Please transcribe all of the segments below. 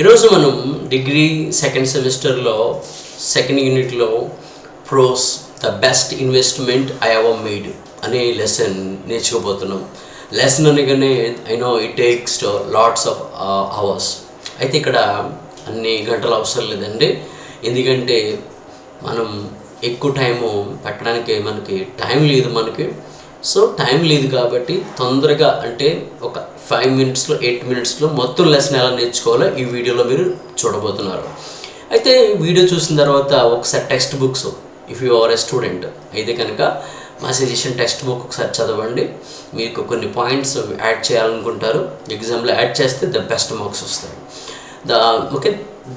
ఈరోజు మనం degree second సెమిస్టర్లో సెకండ్ యూనిట్లో prose the best investment I ever made అనే లెసన్ నేర్చుకోబోతున్నాం. లెసన్ అనగానే I know it takes lots of hours. అయితే ఇక్కడ అన్ని గంటలు అవసరం లేదండి, ఎందుకంటే మనం ఎక్కువ టైము పెట్టడానికి మనకి టైం లేదు. సో టైం లేదు కాబట్టి తొందరగా అంటే ఒక 5 మినిట్స్లో 8 మినిట్స్లో మొత్తం లెసన్ ఎలా నేర్చుకోవాలో ఈ వీడియోలో మీరు చూడబోతున్నారు. అయితే వీడియో చూసిన తర్వాత ఒకసారి text books, if you are a student అయితే కనుక మా సజెషన్ టెక్స్ట్ బుక్ ఒకసారి చదవండి. మీకు కొన్ని పాయింట్స్ యాడ్ చేయాలనుకుంటారు, ఎగ్జామ్లో యాడ్ చేస్తే ద బెస్ట్ మార్క్స్ వస్తాయి.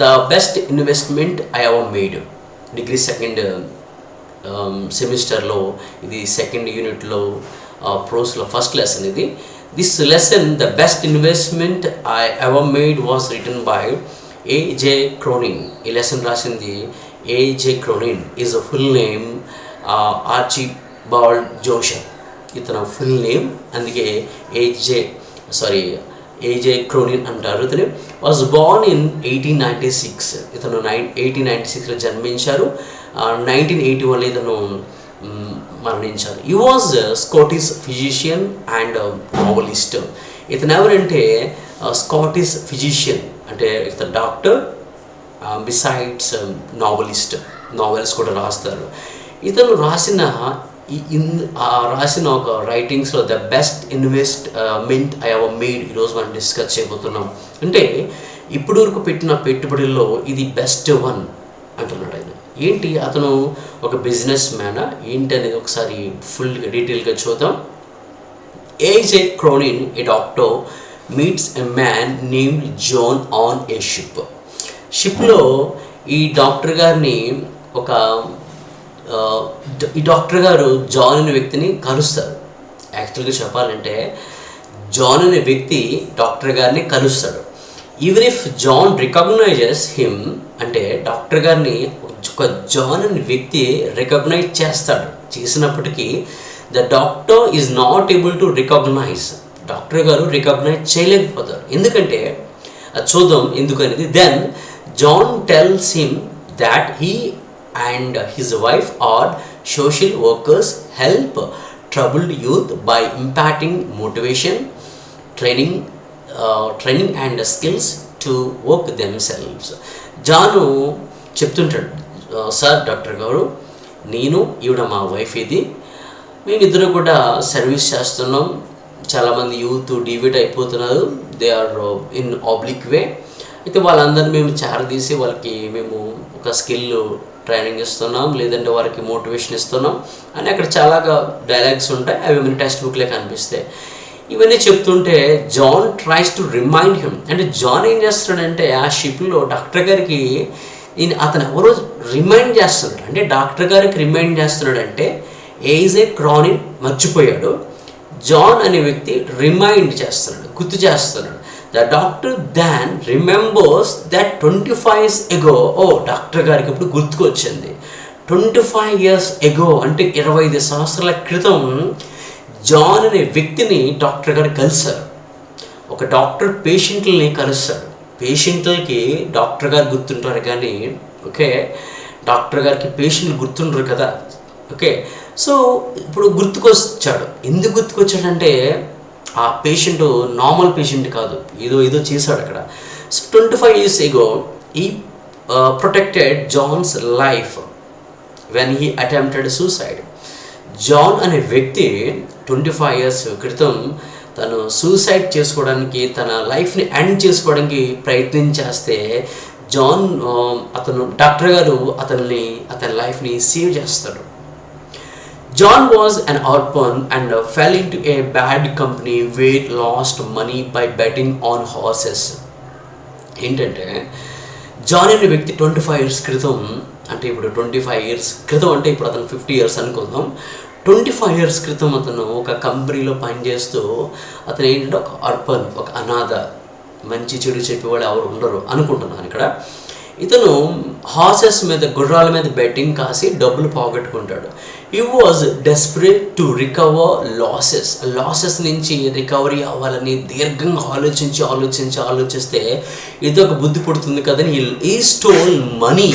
The best investment I ever made degree second సెమిస్టర్లో ఇది సెకండ్ యూనిట్లో ప్రోస్లో ఫస్ట్ లెసన్ ఇది. This lesson the best investment I ever made was written by A.J. Cronin. ఈ లెసన్ రాసింది A.J. Cronin. Is a full name Archibald Joseph. ఇతను full name, అందుకే A.J. Cronin అంటారు. ఇతను వాజ్ బోర్న్ ఇన్ 1896. ఇతను 1896లో జన్మించారు. 1981లో ఇతను మరణించారు. ఈ was Scottish physician and novelist. ఇతను ఎవరంటే స్కాటిష్ ఫిజిషియన్, అంటే ఇతను డాక్టర్, బిసైడ్స్ నావెల్స్ కూడా రాస్తారు. ఇతను రాసిన ఒక రైటింగ్స్లో the best investment I ever made ఈరోజు మనం డిస్కస్ చేయబోతున్నాం. అంటే ఇప్పుడు వరకు పెట్టిన పెట్టుబడుల్లో ఇది బెస్ట్ వన్ అంటున్నాడు ఆయన. ఏంటి, అతను ఒక బిజినెస్ మ్యానా ఏంటి అనేది ఒకసారి ఫుల్ డీటెయిల్గా చూద్దాం. A.J. Cronin, a doctor, meets a man named John on a ship. షిప్లో ఈ డాక్టర్ గారు జాన్ అనే వ్యక్తిని కలుస్తారు. యాక్చువల్గా చెప్పాలంటే జాన్ అనే వ్యక్తి డాక్టర్ గారిని కలుస్తాడు. Even if John recognizes him, అంటే డాక్టర్ గారిని ఒక జాన్ అనే వ్యక్తి రికగ్నైజ్ చేసినప్పటికీ the doctor is not able to recognize, doctor గారు రికగ్నైజ్ చేయలేకపోతారు. ఎందుకంటే అది చూద్దాం ఎందుకనేది. Then John tells him that he and his wife are social workers, help troubled youth by imparting motivation, training and skills to work themselves. John చెప్తుంటాడు, sir doctor గారు, నేను ఈవిడ మా వైఫ్, ఇది మేమిద్దరు కూడా సర్వీస్ చేస్తున్నాం. చాలామంది యూత్ డివియేట్ అయిపోతున్నారు, దే ఆర్ ఇన్ ఆబ్లిక్ వే. అయితే వాళ్ళందరినీ మేము చేరదీసి వాళ్ళకి మేము ఒక స్కిల్ ట్రైనింగ్ ఇస్తున్నాం, లేదంటే వారికి మోటివేషన్ ఇస్తున్నాం అని అక్కడ చాలా డైలాగ్స్ ఉంటాయి. అవి మన టెక్స్ట్ బుక్లే కనిపిస్తాయి. ఇవన్నీ చెప్తుంటే John tries to remind him, అంటే జాన్ ఏం చేస్తున్నాడంటే ఆ షిప్లో డాక్టర్ గారికి అతను ఎవరో రిమైండ్ చేస్తున్నాడు. అంటే డాక్టర్ గారికి రిమైండ్ చేస్తున్నాడంటే A.J. Cronin మర్చిపోయాడు, జాన్ అనే వ్యక్తి రిమైండ్ చేస్తున్నాడు, గుర్తు చేస్తున్నాడు. The doctor then remembers that 25 years ago, doctor గారికి ఇప్పుడు గుర్తుకు వచ్చింది. 25 years ago అంటే 25 సంవత్సరాల క్రితం జాన్ అనే వ్యక్తిని డాక్టర్ గారు కలిశారు. ఒక డాక్టర్ పేషెంట్లని కలుస్తాడు. పేషెంట్లకి డాక్టర్ గారు గుర్తుంటారు కానీ డాక్టర్ గారికి పేషెంట్లు గుర్తుండరు కదా. సో ఇప్పుడు గుర్తుకొచ్చాడు. ఎందుకు గుర్తుకొచ్చాడంటే ఆ పేషెంట్ నార్మల్ పేషెంట్ కాదు, ఏదో చేశాడు అక్కడ. So 25 years ago he protected John's life when he attempted suicide. John అనే వ్యక్తి 25 years క్రితం తను సూసైడ్ చేసుకోవడానికి, తన లైఫ్ని ఎండ్ చేసుకోవడానికి ప్రయత్నం చేస్తే డాక్టర్ గారు అతని లైఫ్ని సేవ్ చేస్తాడు. John was an orphan and fell into a bad company where lost money by betting on horses. ఏంటంటే జాన్ అనే వ్యక్తి 25 years క్రితం, అంటే ఇప్పుడు 25 years క్రితం అంటే ఇప్పుడు అతను 50 years అనుకుందాం. 25 years క్రితం అతను ఒక కంపెనీలో పనిచేస్తూ అతను ఏంటంటే ఒక ఆర్ఫన్, ఒక అనాథ, మంచి చెడు చెప్పేవాళ్ళు ఎవరు ఉండరు అనుకుంటున్నాను ఇక్కడ. ఇతను హార్సెస్ మీద, గుర్రాల మీద బెట్టింగ్ కాసి డబ్బులు పోగొట్టుకుంటాడు. He was desperate to recover losses నుంచి రికవరీ అవ్వాలని దీర్ఘంగా ఆలోచిస్తే ఇది ఒక బుద్ధి పుడుతుంది కదని he stole money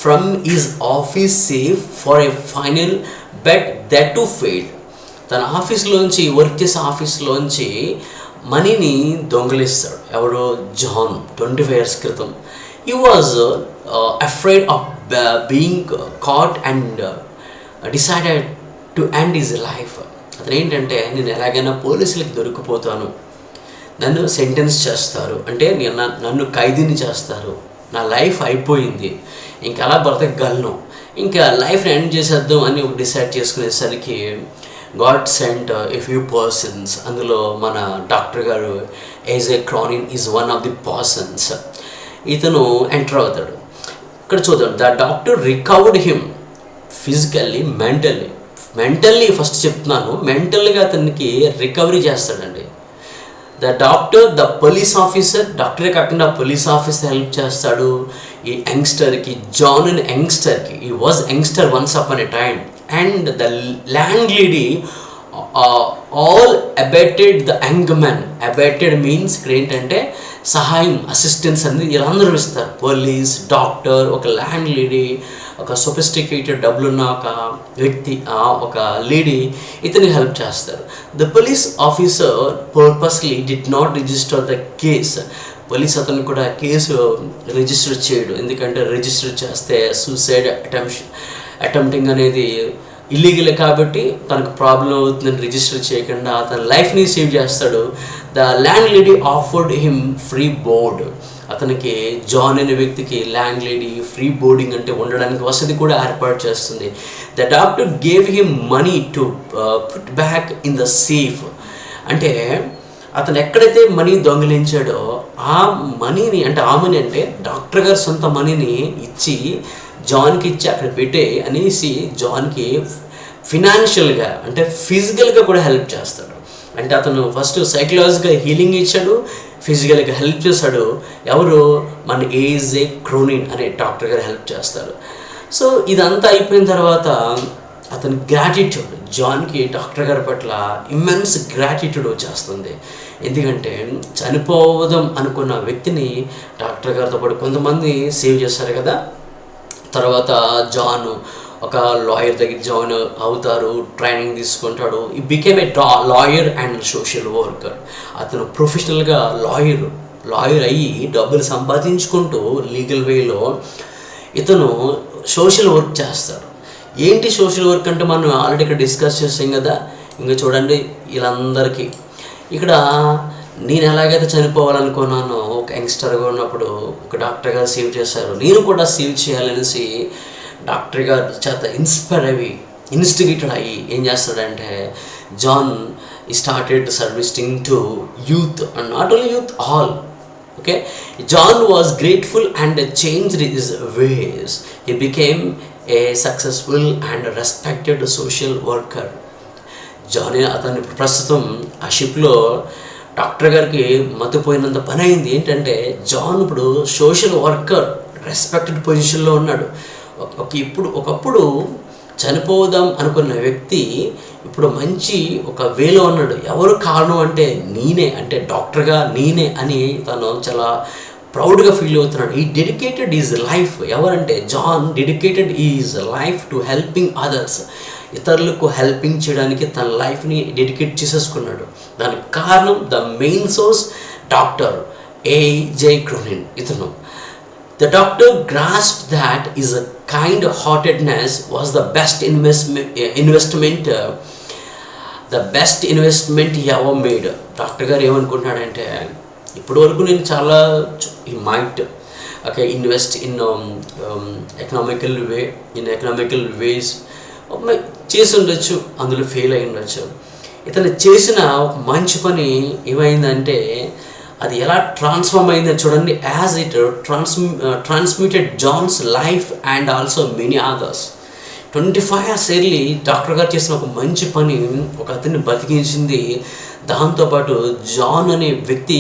from his office safe for a final bet that too failed. తన ఆఫీస్లోంచి వర్క్ చేసే ఆఫీస్లోంచి మనీని దొంగలిస్తాడు. ఎవరు? జాన్. 25 years క్రితం. He was afraid of being caught and decided to end his life. అతను ఏంటంటే, నేను ఎలాగైనా పోలీసులకి దొరికిపోతాను, నన్ను సెంటెన్స్ చేస్తారు, అంటే నన్ను ఖైదీని చేస్తారు, నా లైఫ్ అయిపోయింది, ఇంకా అలా బ్రతకగలను, ఇంకా లైఫ్ని ఎండ్ చేసేద్దాం అని ఒక డిసైడ్ చేసుకునేసరికి God sent a few persons. అందులో మన డాక్టర్ గారు A J Cronin is one of the persons. ఇతను ఎంటర్ అవుతాడు. ఇక్కడ చూద్దాం, the doctor recovered him physically, mentally first చెప్తున్నాను, మెంటల్గా అతనికి రికవరీ చేస్తాడండి. The doctor, the police officer, డాక్టరే కాకుండా పోలీస్ ఆఫీసర్ హెల్ప్ చేస్తాడు ఈ యంగ్స్టర్కి, జాన్ అండ్ యంగ్స్టర్కి. He was youngster once upon a time. And the land lady all abetted the young man. Abetted means ఇక్కడ ఏంటంటే సహాయం, అసిస్టెన్స్ అనేది వీళ్ళందరూ ఇస్తారు. పోలీస్, డాక్టర్, ఒక ల్యాండ్ లేడీ, ఒక సొఫిస్టికేటెడ్ డబ్బులున్న ఒక వ్యక్తి, ఒక లేడీ ఇతనికి హెల్ప్ చేస్తారు. The police officer purposely did not register the case. Police అతను కూడా కేసు రిజిస్టర్ చేయడు, ఎందుకంటే రిజిస్టర్ చేస్తే సూసైడ్ అటెంప్టింగ్ అనేది ఇల్లీగల్ కాబట్టి తనకు ప్రాబ్లం అవుతుందని రిజిస్టర్ చేయకుండా అతని లైఫ్ని సేవ్ చేస్తాడు. The land lady offered him free board. అతనికి, జాన్ అనే వ్యక్తికి ల్యాండ్ లేడీ ఫ్రీ బోర్డింగ్ అంటే ఉండడానికి వసతి కూడా ఏర్పాటు చేస్తుంది. The doctor gave him money to put back in the safe. అంటే అతను ఎక్కడైతే మనీ దొంగిలించాడో ఆ మనీని, అంటే ఆ మనీ అంటే డాక్టర్ గారు సొంత మనీని ఇచ్చి జాన్కి ఇచ్చి అక్కడ పెట్టే అనేసి జాన్కి ఫినాన్షియల్గా అంటే ఫిజికల్గా కూడా హెల్ప్ చేస్తాడు. అంటే అతను ఫస్ట్ సైకలాజికల్ హీలింగ్ ఇచ్చాడు, ఫిజికల్గా హెల్ప్ చేశాడు. ఎవరు? మన ఏజే క్రోనిన్ అనే డాక్టర్ గారు హెల్ప్ చేస్తారు. సో ఇదంతా అయిపోయిన తర్వాత అతని గ్రాటిట్యూడ్, జాన్కి డాక్టర్ గారి పట్ల ఇమ్మెన్స్ గ్రాటిట్యూడ్ వచ్చేస్తుంది. ఎందుకంటే చనిపోవదాం అనుకున్న వ్యక్తిని డాక్టర్ గారితో పాటు కొంతమంది సేవ్ చేస్తారు కదా. తర్వాత జాన్ ఒక లాయర్ దగ్గర జాయిన్ అవుతారు, ట్రైనింగ్ తీసుకుంటాడు. He became a lawyer and social worker. అతను ప్రొఫెషనల్గా లాయర్ అయ్యి డబ్బులు సంపాదించుకుంటూ లీగల్ వేలో ఇతను సోషల్ వర్క్ చేస్తాడు. ఏంటి సోషల్ వర్క్ అంటే మనం ఆల్రెడీ ఇక్కడ డిస్కస్ చేసాం కదా. ఇంకా చూడండి, వీళ్ళందరికీ ఇక్కడ నేను ఎలాగైతే చనిపోవాలనుకున్నానో ఒక యంగ్స్టర్గా ఉన్నప్పుడు ఒక డాక్టర్ గారు సేవ్ చేశారు, నేను కూడా సేవ్ చేయాలనేసి డాక్టర్ గారు చేత ఇన్స్టిగేటెడ్ అయ్యి ఏం చేస్తాడంటే John started servicing to youth and not only youth, all. Okay, John was grateful and changed his ways. He became a successful and respected social worker. John అతను ప్రస్తుతం ఆ షిప్లో డాక్టర్ గారికి మతిపోయినంత పని అయింది. ఏంటంటే జాన్ ఇప్పుడు సోషల్ వర్కర్, రెస్పెక్టెడ్ పొజిషన్లో ఉన్నాడు. ఒకప్పుడు చనిపోదాం అనుకున్న వ్యక్తి ఇప్పుడు మంచి ఒక వేలో ఉన్నాడు. ఎవరు కారణం అంటే నేనే, అంటే డాక్టర్గా నేనే అని తను చాలా ప్రౌడ్గా ఫీల్ అవుతున్నాడు. He dedicated his life. ఎవరంటే John dedicated his life to helping others. ఇతరులకు హెల్పింగ్ చేయడానికి తన లైఫ్ని డెడికేట్ చేసేసుకున్నాడు. దానికి కారణం the main source doctor A J Cronin. ఇతను the doctor grasped that his kind-heartedness was the best investment he ever made. Doctor గారు ఏమనుకుంటున్నాడంటే, ఇప్పటి వరకు నేను చాలా ఇన్వెస్ట్ ఇన్ ఎకనామికల్ వేస్ చేసి ఉండొచ్చు, అందులో ఫెయిల్ అయి ఉండొచ్చు. ఇతను చేసిన మంచి పని ఏమైందంటే అది ఎలా ట్రాన్స్ఫార్మ్ అయిందని చూడండి. As it transmitted John's life and also many others. 25 years early doctor గారు చేసిన ఒక మంచి పని ఒక అతన్ని బతికించింది. దాంతోపాటు జాన్ అనే వ్యక్తి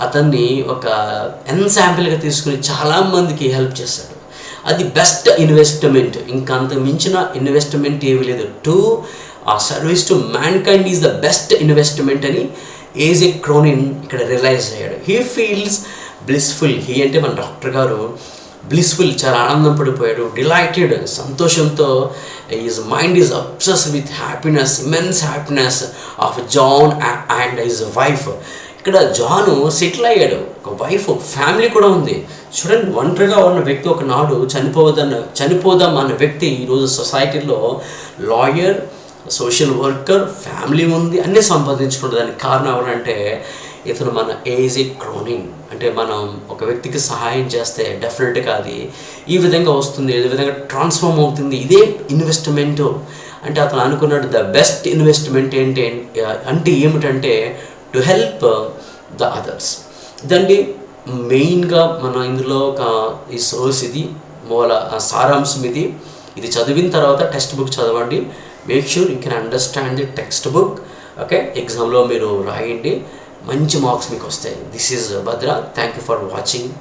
అతన్ని ఒక ఎన్శాంపుల్గా తీసుకుని చాలామందికి హెల్ప్ చేశాడు. అది బెస్ట్ ఇన్వెస్ట్మెంట్. ఇంకా అంత మించిన ఇన్వెస్ట్మెంట్ ఏమీ లేదు. ఆ service to man kind is the best investment అని ఏజే క్రోనిన్ ఇక్కడ రియలైజ్ అయ్యాడు. He feels blissful. హీ అంటే మన డాక్టర్ గారు బ్లిస్ఫుల్, చాలా ఆనందం పడిపోయాడు, డిలైటెడ్, సంతోషంతో. His mind is obsess with happiness, immense happiness of John and his wife. ఇక్కడ జాను సెటిల్ అయ్యాడు, ఒక వైఫ్, ఫ్యామిలీ కూడా ఉంది. చూడండి, ఒంటరిగా ఉన్న వ్యక్తి ఒకనాడు చనిపోదాం అన్న వ్యక్తి ఈరోజు సొసైటీలో లాయర్, సోషల్ వర్కర్, ఫ్యామిలీ ఉంది, అన్నీ సంపాదించుకుంటుంది. దానికి కారణం ఎవరంటే ఇతను మన ఏజే క్రోనిన్. అంటే మనం ఒక వ్యక్తికి సహాయం చేస్తే డెఫినెట్గా అది ఈ విధంగా వస్తుంది, ఏ విధంగా ట్రాన్స్ఫార్మ్ అవుతుంది. ఇదే ఇన్వెస్ట్మెంట్ అంటే అతను అనుకున్నాడు ద బెస్ట్ ఇన్వెస్ట్మెంట్ అంటే ఏమిటంటే టు హెల్ప్ ద అదర్స్. ఇదండి మెయిన్గా మన ఇందులో ఈ సోర్స్, ఇది మూల సారాంశం. ఇది చదివిన తర్వాత టెక్స్ట్ బుక్ చదవండి. Make sure you can understand the text book. Okay, ఎగ్జామ్లో మీరు రాయండి, మంచి మార్క్స్ మీకు వస్తాయి. This is Bhadra. Thank you for watching.